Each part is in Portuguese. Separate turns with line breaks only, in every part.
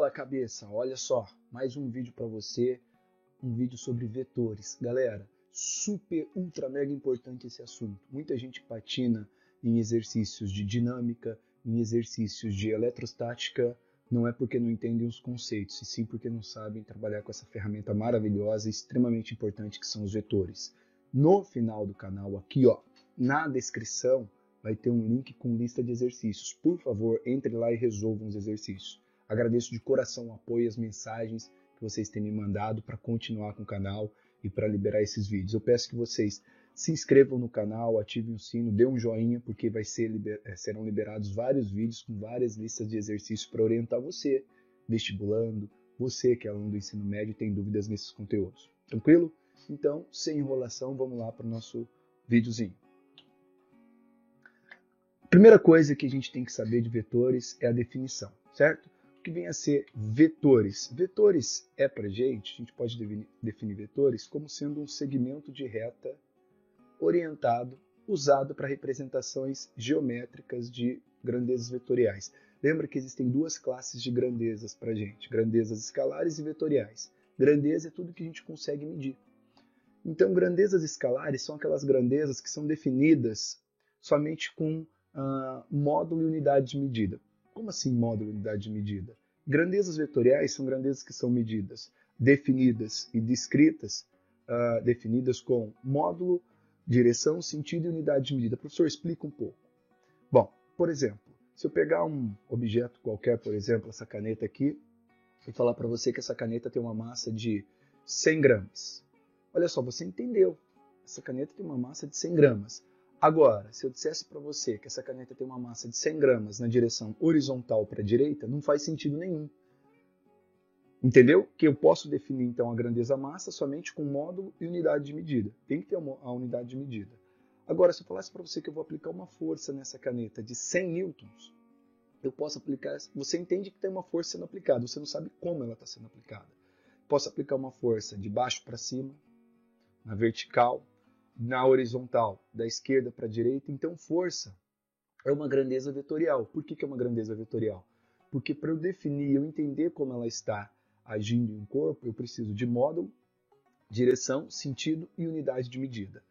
Fala, cabeça! Olha só, mais um vídeo para você, um vídeo sobre vetores. Galera, super, ultra, mega importante esse assunto. Muita gente patina em exercícios de dinâmica, em exercícios de eletrostática, não é porque não entendem os conceitos, e sim porque não sabem trabalhar com essa ferramenta maravilhosa e extremamente importante que são os vetores. No final do canal aqui, ó, na descrição, vai ter um link com lista de exercícios. Por favor, entre lá e resolvam os exercícios. Agradeço de coração o apoio e as mensagens que vocês têm me mandado para continuar com o canal e para liberar esses vídeos. Eu peço que vocês se inscrevam no canal, ativem o sino, dê um joinha, porque serão liberados vários vídeos com várias listas de exercícios para orientar você, vestibulando, você que é aluno do ensino médio e tem dúvidas nesses conteúdos. Tranquilo? Então, sem enrolação, vamos lá para o nosso videozinho. A primeira coisa que a gente tem que saber de vetores é a definição, certo? O que vem a ser vetores? Vetores é para a gente pode definir vetores como sendo um segmento de reta orientado, usado para representações geométricas de grandezas vetoriais. Lembra que existem duas classes de grandezas para a gente, grandezas escalares e vetoriais. Grandeza é tudo que a gente consegue medir. Então, grandezas escalares são aquelas grandezas que são definidas somente com módulo e unidade de medida. Como assim módulo e unidade de medida? Grandezas vetoriais são grandezas que são medidas, definidas e descritas, definidas com módulo, direção, sentido e unidade de medida. Professor, explica um pouco. Bom, por exemplo, se eu pegar um objeto qualquer, por exemplo, essa caneta aqui, e falar para você que essa caneta tem uma massa de 100 gramas. Olha só, você entendeu. Essa caneta tem uma massa de 100 gramas. Agora, se eu dissesse para você que essa caneta tem uma massa de 100 gramas na direção horizontal para a direita, não faz sentido nenhum. Entendeu? Que eu posso definir, então, a grandeza massa somente com módulo e unidade de medida. Tem que ter a unidade de medida. Agora, se eu falasse para você que eu vou aplicar uma força nessa caneta de 100 newtons, eu posso aplicar... Você entende que tem uma força sendo aplicada, você não sabe como ela está sendo aplicada. Posso aplicar uma força de baixo para cima, na vertical, na horizontal, da esquerda para a direita. Então, força é uma grandeza vetorial. Por que é uma grandeza vetorial? Porque para eu definir, eu entender como ela está agindo em um corpo, eu preciso de módulo, direção, sentido e unidade de medida.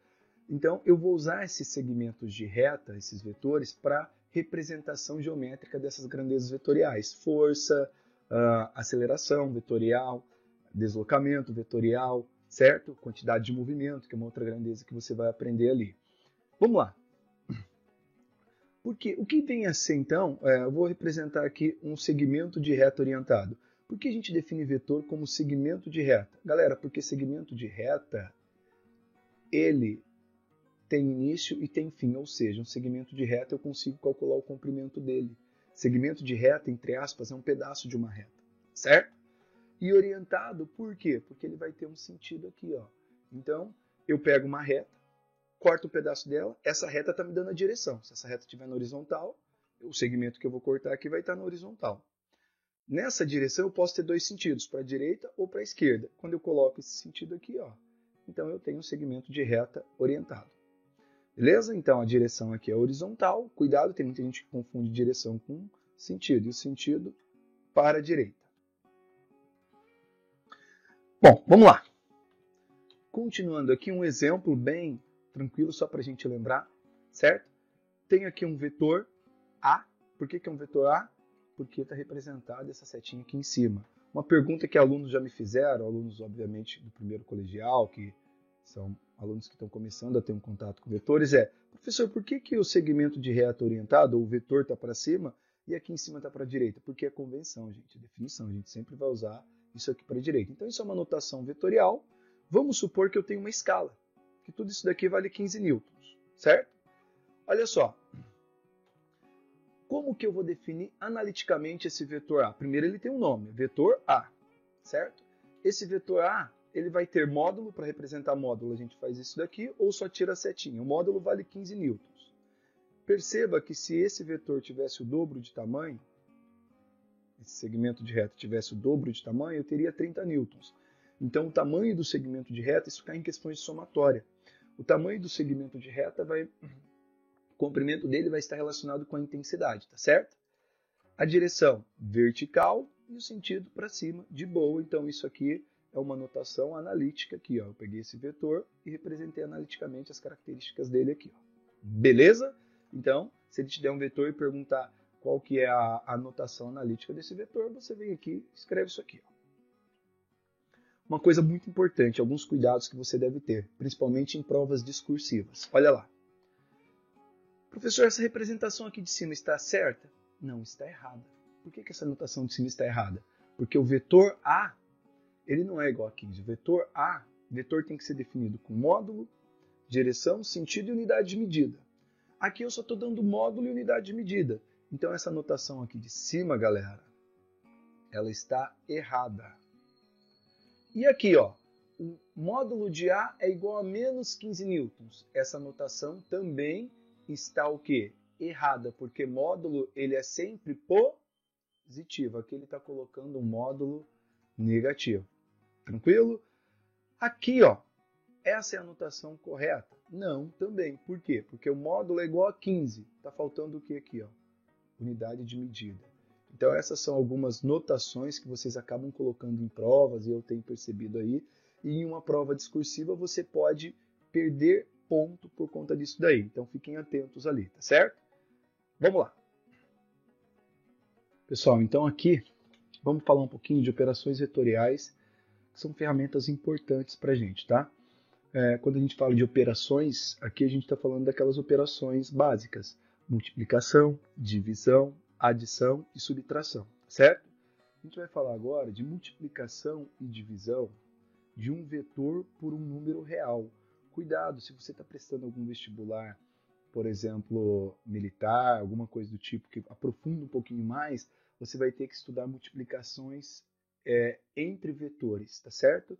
Então, eu vou usar esses segmentos de reta, esses vetores, para representação geométrica dessas grandezas vetoriais. Força, aceleração vetorial, deslocamento vetorial, certo? Quantidade de movimento, que é uma outra grandeza que você vai aprender ali. Vamos lá. Porque o que vem a ser, então, eu vou representar aqui um segmento de reta orientado. Por que a gente define vetor como segmento de reta? Galera, porque segmento de reta, ele tem início e tem fim, ou seja, um segmento de reta eu consigo calcular o comprimento dele. Segmento de reta, entre aspas, é um pedaço de uma reta, certo? E orientado, por quê? Porque ele vai ter um sentido aqui, ó. Então, eu pego uma reta, corto um pedaço dela, essa reta está me dando a direção. Se essa reta estiver na horizontal, o segmento que eu vou cortar aqui vai estar na horizontal. Nessa direção eu posso ter dois sentidos, para a direita ou para a esquerda. Quando eu coloco esse sentido aqui, ó, então eu tenho um segmento de reta orientado. Beleza? Então a direção aqui é horizontal. Cuidado, tem muita gente que confunde direção com sentido. E o sentido para a direita. Bom, vamos lá. Continuando aqui, um exemplo bem tranquilo, só para a gente lembrar, certo? Tem aqui um vetor A. Por que é um vetor A? Porque está representada essa setinha aqui em cima. Uma pergunta que alunos já me fizeram, alunos, obviamente, do primeiro colegial, que são alunos que estão começando a ter um contato com vetores, é: professor, por que o segmento de reta orientado, ou o vetor, está para cima e aqui em cima está para a direita? Porque é convenção, gente, é definição. A gente sempre vai usar isso aqui para a direita. Então, isso é uma notação vetorial. Vamos supor que eu tenho uma escala, que tudo isso daqui vale 15 newtons, certo? Olha só. Como que eu vou definir analiticamente esse vetor A? Primeiro ele tem um nome, vetor A, certo? Esse vetor A, ele vai ter módulo, para representar módulo a gente faz isso daqui, ou só tira a setinha. O módulo vale 15 newtons. Perceba que se esse vetor tivesse o dobro de tamanho, esse segmento de reta tivesse o dobro de tamanho, eu teria 30 newtons. Então o tamanho do segmento de reta, isso cai em questões de somatória. O tamanho do segmento de reta vai... O comprimento dele vai estar relacionado com a intensidade, tá certo? A direção vertical e o sentido para cima, de boa. Então isso aqui é uma notação analítica aqui, ó. Eu peguei esse vetor e representei analiticamente as características dele aqui, ó. Beleza? Então, se ele te der um vetor e perguntar qual que é a notação analítica desse vetor, você vem aqui e escreve isso aqui, ó. Uma coisa muito importante, alguns cuidados que você deve ter, principalmente em provas discursivas. Olha lá. Professor, essa representação aqui de cima está certa? Não, está errada. Por que essa notação de cima está errada? Porque o vetor A, ele não é igual a 15. O vetor A, vetor tem que ser definido com módulo, direção, sentido e unidade de medida. Aqui eu só estou dando módulo e unidade de medida. Então essa notação aqui de cima, galera, ela está errada. E aqui, ó, o módulo de A é igual a menos 15 newtons. Essa notação também está o quê? Errada, porque módulo ele é sempre positivo. Aqui ele está colocando um módulo negativo. Tranquilo? Aqui, ó, essa é a notação correta? Não, também. Por quê? Porque o módulo é igual a 15. Está faltando o que aqui, ó? Unidade de medida. Então essas são algumas notações que vocês acabam colocando em provas, e eu tenho percebido aí. E em uma prova discursiva você pode perder ponto por conta disso daí. Então fiquem atentos ali, tá certo? Vamos lá. Pessoal, então aqui vamos falar um pouquinho de operações vetoriais, que são ferramentas importantes para a gente, tá? Quando a gente fala de operações, aqui a gente está falando daquelas operações básicas. Multiplicação, divisão, adição e subtração, certo? A gente vai falar agora de multiplicação e divisão de um vetor por um número real. Cuidado, se você está prestando algum vestibular, por exemplo, militar, alguma coisa do tipo que aprofunda um pouquinho mais, você vai ter que estudar multiplicações entre vetores, tá certo?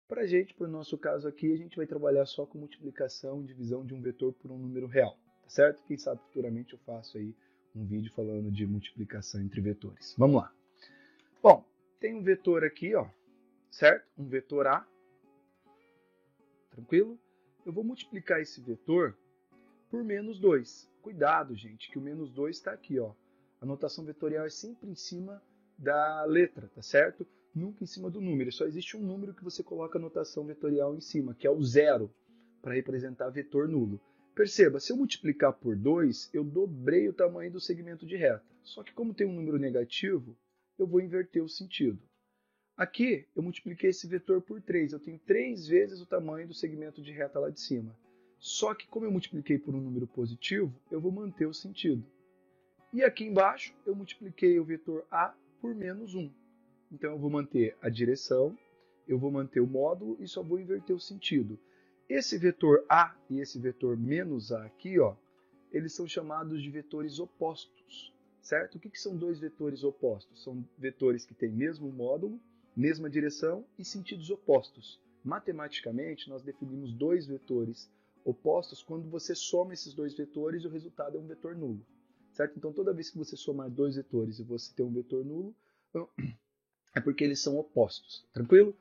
Para a gente, para o nosso caso aqui, a gente vai trabalhar só com multiplicação e divisão de um vetor por um número real, tá certo? Quem sabe futuramente eu faço aí um vídeo falando de multiplicação entre vetores. Vamos lá. Bom, tem um vetor aqui, ó, certo? Um vetor A. Tranquilo? Eu vou multiplicar esse vetor por menos 2. Cuidado, gente, que o menos 2 está aqui, ó. A notação vetorial é sempre em cima da letra, tá certo? Nunca em cima do número. Só existe um número que você coloca a notação vetorial em cima, que é o 0, para representar vetor nulo. Perceba, se eu multiplicar por 2, eu dobrei o tamanho do segmento de reta. Só que como tem um número negativo, eu vou inverter o sentido. Aqui, eu multipliquei esse vetor por 3. Eu tenho 3 vezes o tamanho do segmento de reta lá de cima. Só que como eu multipliquei por um número positivo, eu vou manter o sentido. E aqui embaixo, eu multipliquei o vetor A por menos 1. Então, eu vou manter a direção, eu vou manter o módulo e só vou inverter o sentido. Esse vetor A e esse vetor menos A aqui, ó, eles são chamados de vetores opostos, certo? O que são dois vetores opostos? São vetores que têm mesmo módulo, mesma direção e sentidos opostos. Matematicamente, nós definimos dois vetores opostos quando você soma esses dois vetores e o resultado é um vetor nulo, certo? Então, toda vez que você somar dois vetores e você ter um vetor nulo, é porque eles são opostos, tranquilo?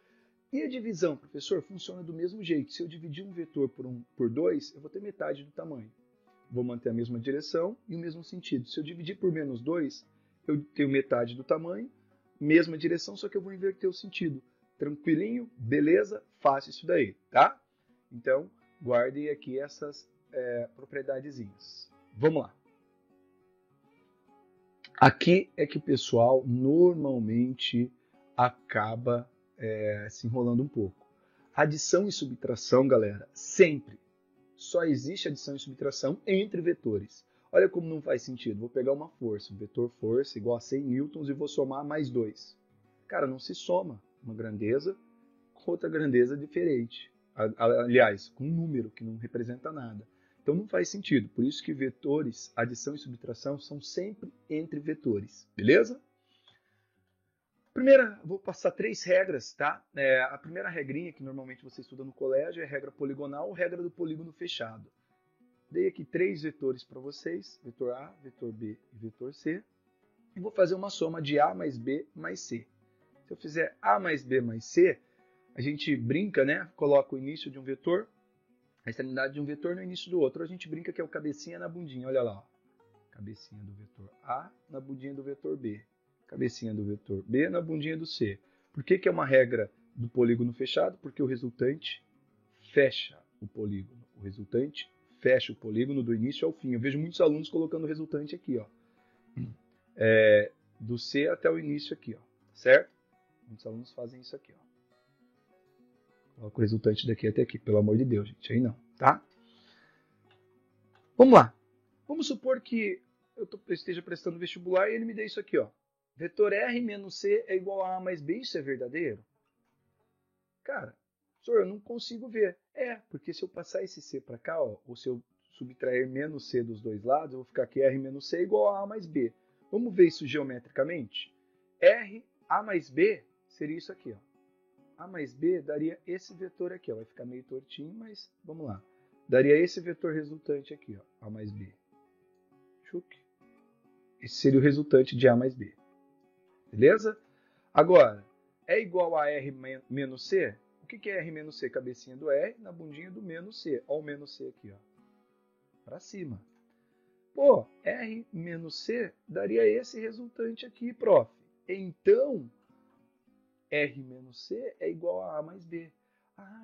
E a divisão, professor, funciona do mesmo jeito. Se eu dividir um vetor por 2, eu vou ter metade do tamanho. Vou manter a mesma direção e o mesmo sentido. Se eu dividir por menos 2, eu tenho metade do tamanho, mesma direção, só que eu vou inverter o sentido. Tranquilinho? Beleza? Fácil isso daí, tá? Então, guardem aqui essas propriedadezinhas. Vamos lá. Aqui é que o pessoal normalmente acaba se enrolando um pouco. Adição e subtração, galera, sempre. Só existe adição e subtração entre vetores. Olha como não faz sentido. Vou pegar uma força, um vetor força igual a 100 newtons e vou somar mais 2. Cara, não se soma uma grandeza com outra grandeza diferente. Aliás, com um número que não representa nada. Então não faz sentido. Por isso que vetores, adição e subtração, são sempre entre vetores. Beleza? Primeira, vou passar 3 regras, tá? A primeira regrinha que normalmente você estuda no colégio é a regra poligonal ou regra do polígono fechado. Dei aqui 3 vetores para vocês, vetor A, vetor B e vetor C. E vou fazer uma soma de A mais B mais C. Se eu fizer A mais B mais C, a gente brinca, né? Coloca o início de um vetor, a extremidade de um vetor no início do outro. A gente brinca que é o cabecinha na bundinha, olha lá. Ó. Cabecinha do vetor A na bundinha do vetor B. cabecinha do vetor B na bundinha do C. Por que é uma regra do polígono fechado? Porque o resultante fecha o polígono. O resultante fecha o polígono do início ao fim. Eu vejo muitos alunos colocando o resultante aqui, ó. Do C até o início aqui, ó. Certo? Muitos alunos fazem isso aqui, ó. Coloca o resultante daqui até aqui, pelo amor de Deus, gente. Aí não, tá? Vamos lá. Vamos supor que eu esteja prestando vestibular e ele me dê isso aqui, ó. Vetor R menos C é igual a A mais B. Isso é verdadeiro? Cara, professor, eu não consigo ver. Porque se eu passar esse C para cá, ó, ou se eu subtrair menos C dos dois lados, eu vou ficar aqui R menos C igual a A mais B. Vamos ver isso geometricamente? R, A mais B, seria isso aqui, ó. A mais B daria esse vetor aqui, ó. Vai ficar meio tortinho, mas vamos lá. Daria esse vetor resultante aqui, ó. A mais B. Esse seria o resultante de A mais B. Beleza? Agora, é igual a R menos C? O que é R menos C? Cabecinha do R na bundinha do menos C. Olha o menos C aqui, ó. Para cima. Pô, R menos C daria esse resultante aqui, prof. Então, R menos C é igual a A mais B.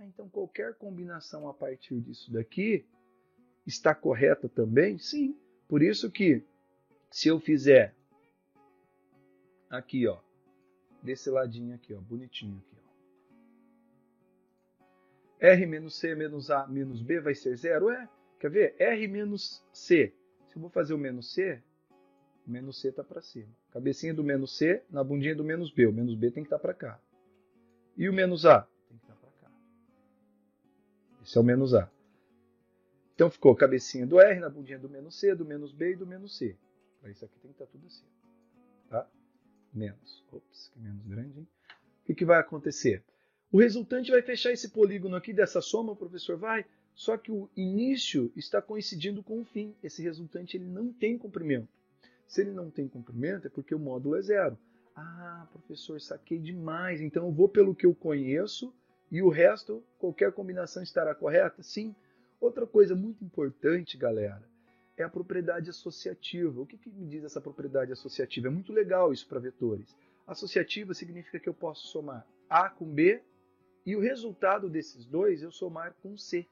Então qualquer combinação a partir disso daqui está correta também? Sim. Por isso que, se eu fizer aqui, ó, desse ladinho aqui, ó, bonitinho aqui, ó. R menos C menos A menos B vai ser zero? Quer ver? R menos C. Se eu vou fazer o menos C está para cima. Cabecinha do menos C na bundinha do menos B. O menos B tem que estar para cá. E o menos A? Tem que estar para cá. Esse é o menos A. Então ficou cabecinha do R na bundinha do menos C, do menos B e do menos C. Para isso aqui tem que estar tudo assim. Tá? Menos. Ops, que menos grande, hein? O que vai acontecer? O resultante vai fechar esse polígono aqui dessa soma, o professor vai, só que o início está coincidindo com o fim. Esse resultante ele não tem comprimento. Se ele não tem comprimento, é porque o módulo é zero. Professor, saquei demais. Então eu vou pelo que eu conheço e o resto, qualquer combinação estará correta? Sim. Outra coisa muito importante, galera, é a propriedade associativa. O que me diz essa propriedade associativa? É muito legal isso para vetores. Associativa significa que eu posso somar A com B e o resultado desses dois eu somar com C.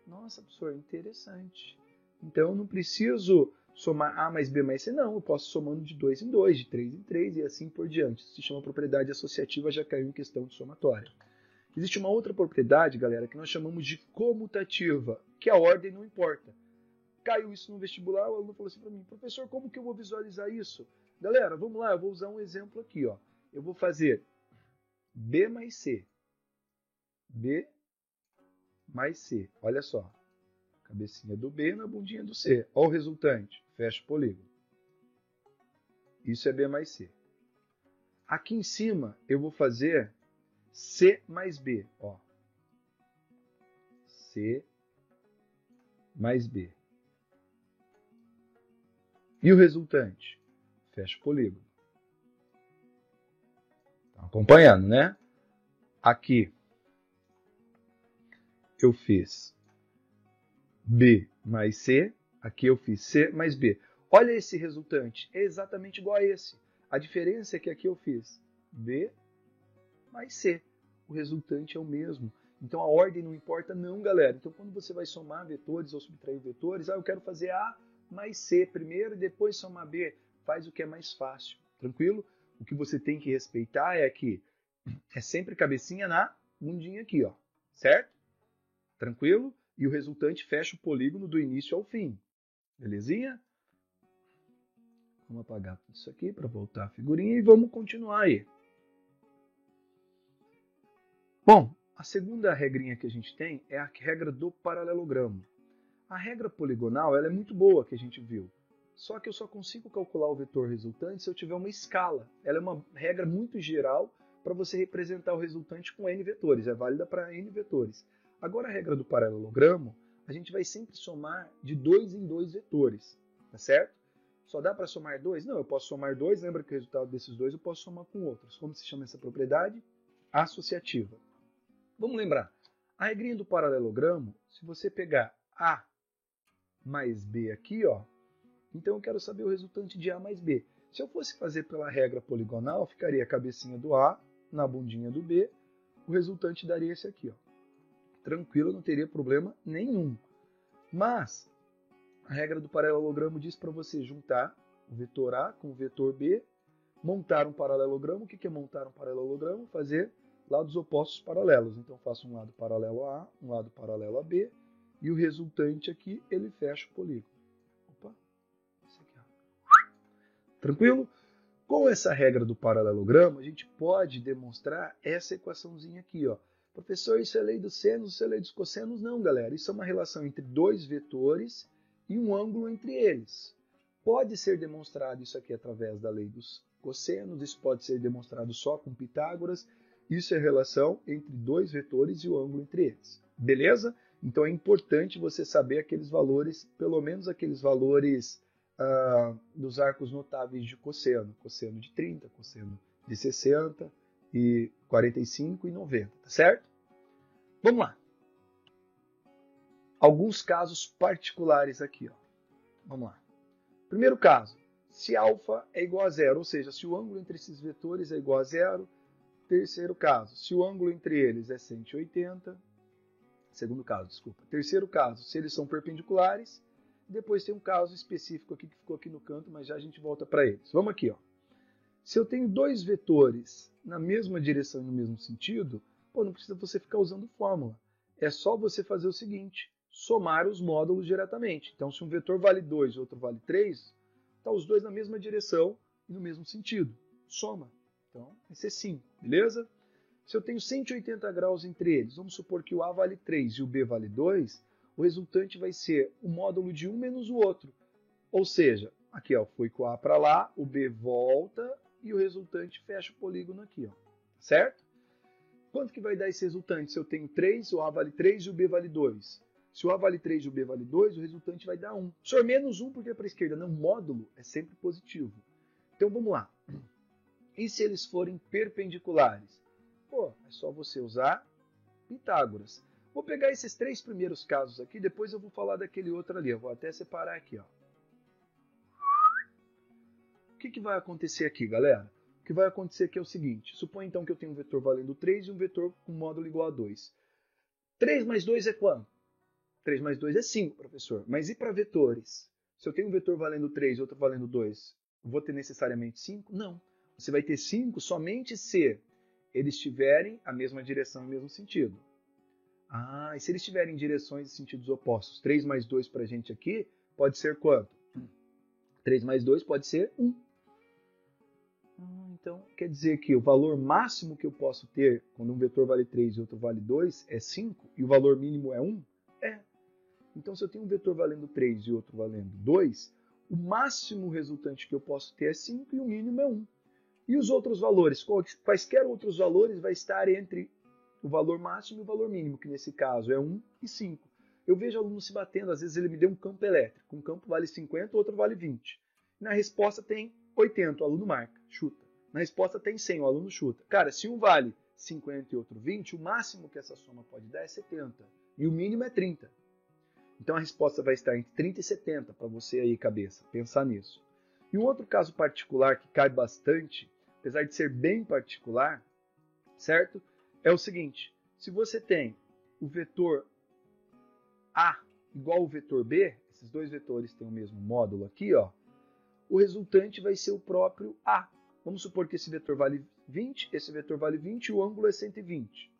Nossa, professor, interessante. Então eu não preciso somar A mais B mais C, não. Eu posso somando de 2 em 2, de 3 em 3 e assim por diante. Isso se chama propriedade associativa, já caiu em questão de somatória. Existe uma outra propriedade, galera, que nós chamamos de comutativa, que a ordem não importa. Caiu isso no vestibular, o aluno falou assim para mim, professor, como que eu vou visualizar isso? Galera, vamos lá, eu vou usar um exemplo aqui, ó. Eu vou fazer B mais C. B mais C. Olha só. Cabecinha do B na bundinha do C. Olha o resultante. Fecha o polígono. Isso é B mais C. Aqui em cima, eu vou fazer C mais B. Ó. C mais B. E o resultante? Fecha o polígono. Estão acompanhando, né? Aqui eu fiz B mais C. Aqui eu fiz C mais B. Olha esse resultante. É exatamente igual a esse. A diferença é que aqui eu fiz B mais C. O resultante é o mesmo. Então a ordem não importa não, galera. Então quando você vai somar vetores ou subtrair vetores, eu quero fazer A mais C primeiro e depois somar B. Faz o que é mais fácil. Tranquilo? O que você tem que respeitar é que é sempre cabecinha na bundinha aqui, ó. Certo? Tranquilo? E o resultante fecha o polígono do início ao fim. Belezinha? Vamos apagar tudo isso aqui para voltar a figurinha e vamos continuar aí. Bom, a segunda regrinha que a gente tem é a regra do paralelogramo. A regra poligonal ela é muito boa, que a gente viu. Só que eu só consigo calcular o vetor resultante se eu tiver uma escala. Ela é uma regra muito geral para você representar o resultante com N vetores. É válida para N vetores. Agora a regra do paralelogramo, a gente vai sempre somar de 2 em 2 vetores. Tá certo? Só dá para somar 2? Não, eu posso somar 2. Lembra que o resultado desses dois eu posso somar com outros. Como se chama essa propriedade? Associativa. Vamos lembrar. A regrinha do paralelogramo, se você pegar A mais B aqui, ó, então eu quero saber o resultante de A mais B. Se eu fosse fazer pela regra poligonal, ficaria a cabecinha do A na bundinha do B, o resultante daria esse aqui, ó. Tranquilo, não teria problema nenhum. Mas a regra do paralelogramo diz para você juntar o vetor A com o vetor B, montar um paralelogramo. O que é montar um paralelogramo? Fazer lados opostos paralelos. Então, eu faço um lado paralelo a A, um lado paralelo a B, e o resultante aqui, ele fecha o polígono. Opa, esse aqui, ó. Tranquilo? Com essa regra do paralelogramo, a gente pode demonstrar essa equaçãozinha aqui, ó. Professor, isso é lei dos senos, isso é lei dos cossenos? Não, galera. Isso é uma relação entre dois vetores e um ângulo entre eles. Pode ser demonstrado isso aqui através da lei dos cossenos, isso pode ser demonstrado só com Pitágoras. Isso é relação entre dois vetores e o ângulo entre eles. Beleza? Então é importante você saber aqueles valores, pelo menos aqueles valores dos arcos notáveis de cosseno. Cosseno de 30, cosseno de 60, e 45 e 90, tá certo? Vamos lá. Alguns casos particulares aqui, ó. Vamos lá. Primeiro caso, se alfa é igual a zero, ou seja, se o ângulo entre esses vetores é igual a zero. Terceiro caso, se o ângulo entre eles é 180. Segundo caso, desculpa. Terceiro caso, se eles são perpendiculares. Depois tem um caso específico aqui que ficou aqui no canto, mas já a gente volta para eles. Vamos aqui, ó. Se eu tenho dois vetores na mesma direção e no mesmo sentido, pô, não precisa você ficar usando fórmula. É só você fazer o seguinte, somar os módulos diretamente. Então, se um vetor vale 2 e outro vale 3, tá os dois na mesma direção e no mesmo sentido. Soma. Então, vai ser 5, beleza? Se eu tenho 180 graus entre eles, vamos supor que o A vale 3 e o B vale 2, o resultante vai ser o módulo de um menos o outro. Ou seja, aqui ó, foi com o A para lá, o B volta e o resultante fecha o polígono aqui, ó, certo? Quanto que vai dar esse resultante? Se eu tenho 3, o A vale 3 e o B vale 2. Se o A vale 3 e o B vale 2, o resultante vai dar 1. Senhor, menos 1 porque é para a esquerda. Não, módulo é sempre positivo. Então vamos lá. E se eles forem perpendiculares? Pô, é só você usar Pitágoras. Vou pegar esses três primeiros casos aqui, depois eu vou falar daquele outro ali. Eu vou até separar aqui, ó. O que vai acontecer aqui, galera? O que vai acontecer aqui é o seguinte. Suponha então que eu tenho um vetor valendo 3 e um vetor com módulo igual a 2. 3 mais 2 é quanto? 3 mais 2 é 5, professor. Mas e para vetores? Se eu tenho um vetor valendo 3 e outro valendo 2, vou ter necessariamente 5? Não. Você vai ter 5 somente se eles tiverem a mesma direção e o mesmo sentido. Ah, e se eles tiverem direções e sentidos opostos? 3 mais 2 para a gente aqui pode ser quanto? 3 mais 2 pode ser 1. Então, quer dizer que o valor máximo que eu posso ter quando um vetor vale 3 e outro vale 2 é 5 e o valor mínimo é 1? É. Então, se eu tenho um vetor valendo 3 e outro valendo 2, o máximo resultante que eu posso ter é 5 e o mínimo é 1. E os outros valores? Quaisquer outros valores vai estar entre o valor máximo e o valor mínimo, que nesse caso é 1 e 5. Eu vejo aluno se batendo, às vezes ele me deu um campo elétrico. Um campo vale 50, o outro vale 20. Na resposta tem 80, o aluno marca, chuta. Na resposta tem 100, o aluno chuta. Cara, se um vale 50 e outro 20, o máximo que essa soma pode dar é 70. E o mínimo é 30. Então a resposta vai estar entre 30 e 70, para você aí, cabeça, pensar nisso. E um outro caso particular que cai bastante, apesar de ser bem particular, certo? É o seguinte, se você tem o vetor A igual ao vetor B, esses dois vetores têm o mesmo módulo aqui, ó, o resultante vai ser o próprio A. Vamos supor que esse vetor vale 20, esse vetor vale 20 e o ângulo é 120.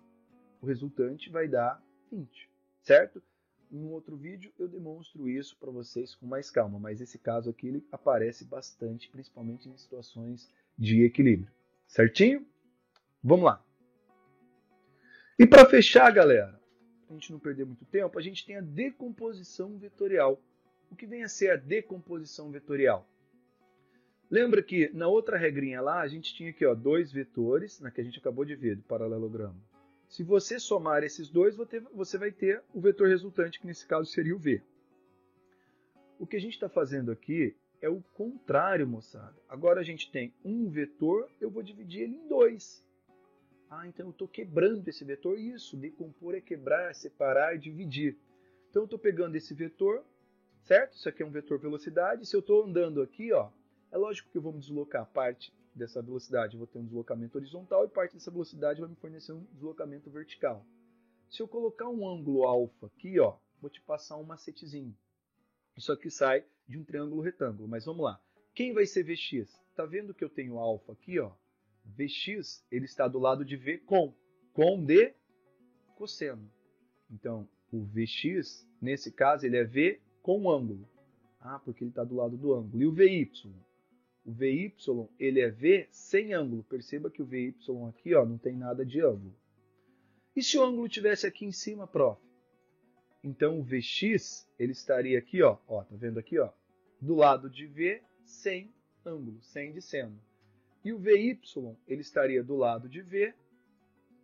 O resultante vai dar 20, certo? Em um outro vídeo eu demonstro isso para vocês com mais calma, mas esse caso aqui ele aparece bastante, principalmente em situações de equilíbrio. Certinho? Vamos lá. E para fechar, galera, para a gente não perder muito tempo, a gente tem a decomposição vetorial. O que vem a ser a decomposição vetorial? Lembra que na outra regrinha lá, a gente tinha aqui ó, dois vetores, que a gente acabou de ver, do paralelogramo. Se você somar esses dois, você vai ter o vetor resultante, que nesse caso seria o V. O que a gente está fazendo aqui é o contrário, moçada. Agora a gente tem um vetor, eu vou dividir ele em dois. Ah, então eu estou quebrando esse vetor. Isso, decompor é quebrar, separar, dividir. Então eu estou pegando esse vetor, certo? Isso aqui é um vetor velocidade. Se eu estou andando aqui, ó, É lógico que eu vou me deslocar parte dessa velocidade, eu vou ter um deslocamento horizontal e parte dessa velocidade vai me fornecer um deslocamento vertical. Se eu colocar um ângulo alfa aqui, ó, vou te passar um macetezinho. Isso aqui sai de um triângulo retângulo, mas vamos lá. Quem vai ser Vx? Tá vendo que eu tenho alfa aqui, ó? Vx, ele está do lado de V com de cosseno. Então, o Vx, nesse caso, ele é V com ângulo. Ah, porque ele está do lado do ângulo. E o Vy? O Vy, ele é V sem ângulo. Perceba que o Vy aqui, ó, não tem nada de ângulo. E se o ângulo tivesse aqui em cima, prof? Então, o Vx, ele estaria aqui, ó, tá vendo aqui, ó, do lado de V sem ângulo, sem de seno. E o Vy, ele estaria do lado de V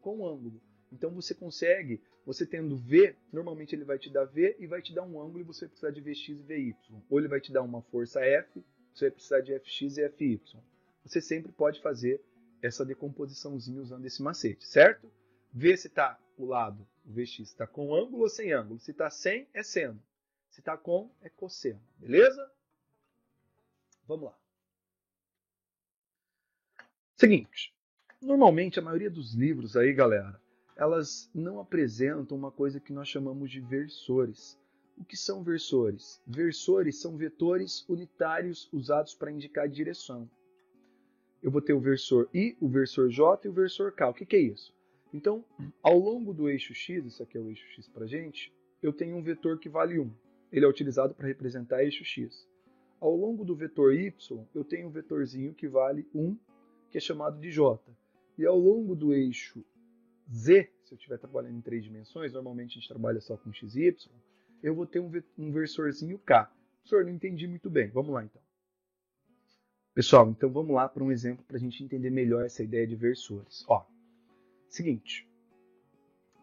com ângulo. Então, você consegue, você tendo V, normalmente ele vai te dar V e vai te dar um ângulo e você vai precisar de Vx e Vy. Ou ele vai te dar uma força F, você vai precisar de Fx e Fy. Você sempre pode fazer essa decomposiçãozinha usando esse macete, certo? Vê se está o lado, o Vx está com ângulo ou sem ângulo. Se está sem, é seno. Se está com, é cosseno. Beleza? Vamos lá. Seguinte, normalmente a maioria dos livros aí, galera, elas não apresentam uma coisa que nós chamamos de versores. O que são versores? Versores são vetores unitários usados para indicar direção. Eu vou ter o versor I, o versor J e o versor K. O que é isso? Então, ao longo do eixo X, isso aqui é o eixo X para a gente, eu tenho um vetor que vale 1. Ele é utilizado para representar eixo X. Ao longo do vetor Y, eu tenho um vetorzinho que vale 1, que é chamado de J. E ao longo do eixo Z, se eu estiver trabalhando em 3 dimensões, normalmente a gente trabalha só com x e y, eu vou ter um versorzinho K. Professor, não entendi muito bem. Vamos lá, então. Pessoal, então vamos lá para um exemplo para a gente entender melhor essa ideia de versores. Ó, seguinte,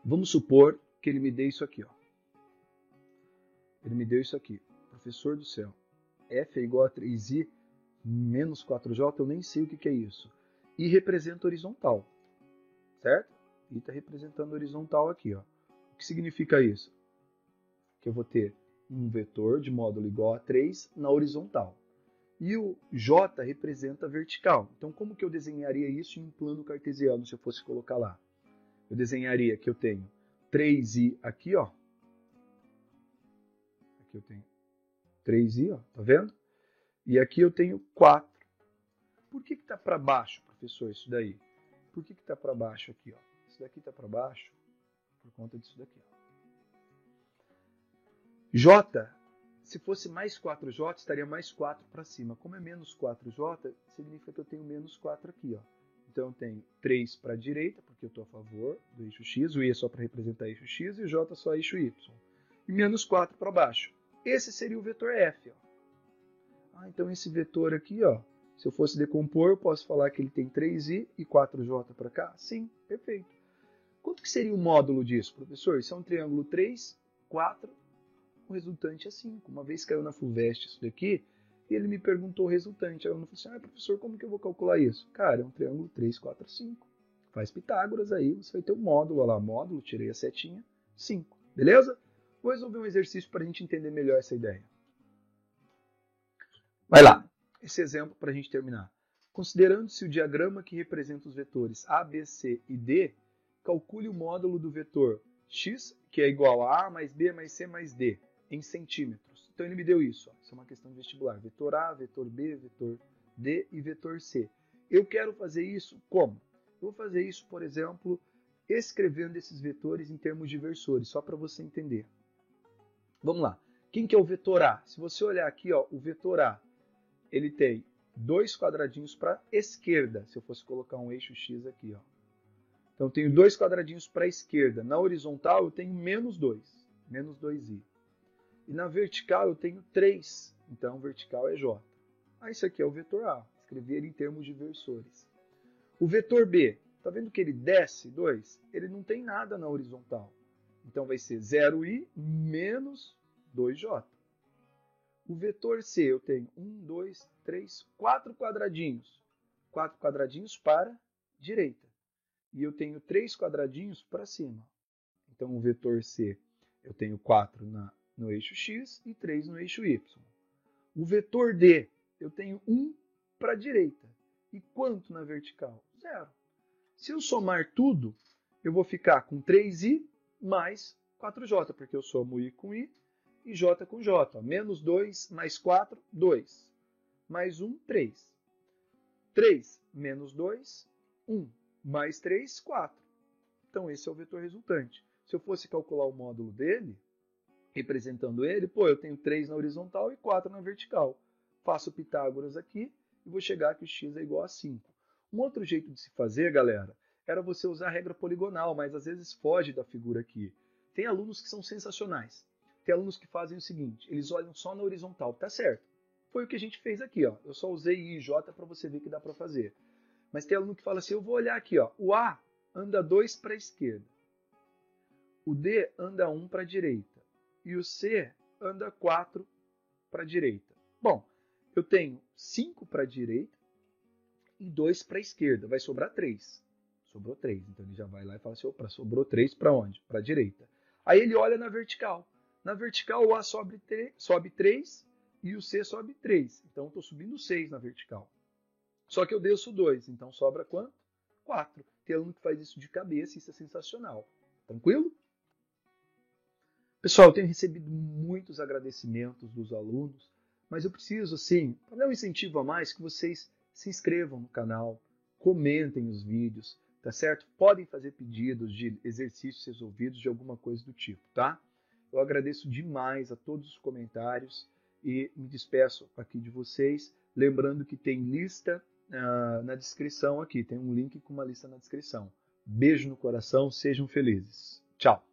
vamos supor que ele me dê isso aqui. Ó. Ele me deu isso aqui. Professor do céu, F é igual a 3i menos 4j, eu nem sei o que é isso. E representa horizontal, certo? E está representando horizontal aqui. Ó. O que significa isso? Que eu vou ter um vetor de módulo igual a 3 na horizontal. E o J representa vertical. Então, como que eu desenharia isso em um plano cartesiano, se eu fosse colocar lá? Eu desenharia que eu tenho 3i aqui, ó. Aqui eu tenho 3i, ó, tá vendo? E aqui eu tenho 4. Por que está para baixo, professor, isso daí? Por que está para baixo aqui, ó? Isso daqui está para baixo por conta disso daqui, ó. J, se fosse mais 4J, estaria mais 4 para cima. Como é menos 4J, significa que eu tenho menos 4 aqui, ó. Então eu tenho 3 para a direita, porque eu estou a favor do eixo X, o I é só para representar eixo X e o J só eixo Y. E menos 4 para baixo. Esse seria o vetor F, ó. Ah, então esse vetor aqui, ó, se eu fosse decompor, eu posso falar que ele tem 3i e 4j para cá? Sim, perfeito. Quanto que seria o módulo disso, professor? Isso é um triângulo 3, 4, o resultante é 5. Uma vez caiu na FUVEST isso daqui, e ele me perguntou o resultante. Aí eu falei assim, professor, como que eu vou calcular isso? Cara, é um triângulo 3, 4, 5. Faz Pitágoras aí, você vai ter um módulo, olha lá, módulo, tirei a setinha, 5. Beleza? Vou resolver um exercício para a gente entender melhor essa ideia. Vai lá, esse exemplo para a gente terminar. Considerando-se o diagrama que representa os vetores A, B, C e D, calcule o módulo do vetor x, que é igual a mais B mais C mais D, em centímetros. Então ele me deu isso, ó. Isso é uma questão de vestibular. Vetor A, vetor B, vetor D e vetor C. Eu quero fazer isso como? Eu vou fazer isso, por exemplo, escrevendo esses vetores em termos de versores, só para você entender. Vamos lá. Quem que é o vetor A? Se você olhar aqui, ó, o vetor A, ele tem 2 quadradinhos para a esquerda, se eu fosse colocar um eixo X aqui. Ó. Então, eu tenho 2 quadradinhos para a esquerda. Na horizontal, eu tenho menos 2, menos 2i. E na vertical, eu tenho 3. Então, vertical é J. Ah, isso aqui é o vetor A. Escrevi ele em termos de versores. O vetor B, está vendo que ele desce 2? Ele não tem nada na horizontal. Então, vai ser 0i menos 2j. O vetor C, eu tenho 1, 2, 3, 4 quadradinhos. 4 quadradinhos para a direita. E eu tenho 3 quadradinhos para cima. Então, o vetor C, eu tenho 4 no eixo X e 3 no eixo Y. O vetor D, eu tenho 1 para a direita. E quanto na vertical? 0. Se eu somar tudo, eu vou ficar com 3i mais 4j, porque eu somo i com i e j com j. Menos 2 mais 4, 2. Mais 1, 3. 3 menos 2, 1. Mais 3, 4. Então, esse é o vetor resultante. Se eu fosse calcular o módulo dele, representando ele, eu tenho 3 na horizontal e 4 na vertical. Faço Pitágoras aqui e vou chegar que o x é igual a 5. Um outro jeito de se fazer, galera, era você usar a regra poligonal, mas às vezes foge da figura aqui. Tem alunos que são sensacionais. Tem alunos que fazem o seguinte, eles olham só na horizontal, tá certo. Foi o que a gente fez aqui, ó. Eu só usei i e j para você ver que dá para fazer. Mas tem aluno que fala assim, eu vou olhar aqui, ó. O A anda 2 para a esquerda. O D anda 1 para a direita. E o C anda 4 para a direita. Bom, eu tenho 5 para a direita e 2 para a esquerda. Vai sobrar 3. Sobrou 3. Então ele já vai lá e fala assim, opa, sobrou 3 para onde? Para a direita. Aí ele olha na vertical. Na vertical o A sobe 3 e o C sobe 3. Então eu estou subindo 6 na vertical. Só que eu desço 2. Então sobra quanto? 4. Tem aluno que faz isso de cabeça e isso é sensacional. Tranquilo? Pessoal, eu tenho recebido muitos agradecimentos dos alunos, mas eu preciso, assim, para dar um incentivo a mais, que vocês se inscrevam no canal, comentem os vídeos, tá certo? Podem fazer pedidos de exercícios resolvidos, de alguma coisa do tipo, tá? Eu agradeço demais a todos os comentários e me despeço aqui de vocês, lembrando que tem lista na descrição aqui, tem um link com uma lista na descrição. Beijo no coração, sejam felizes. Tchau!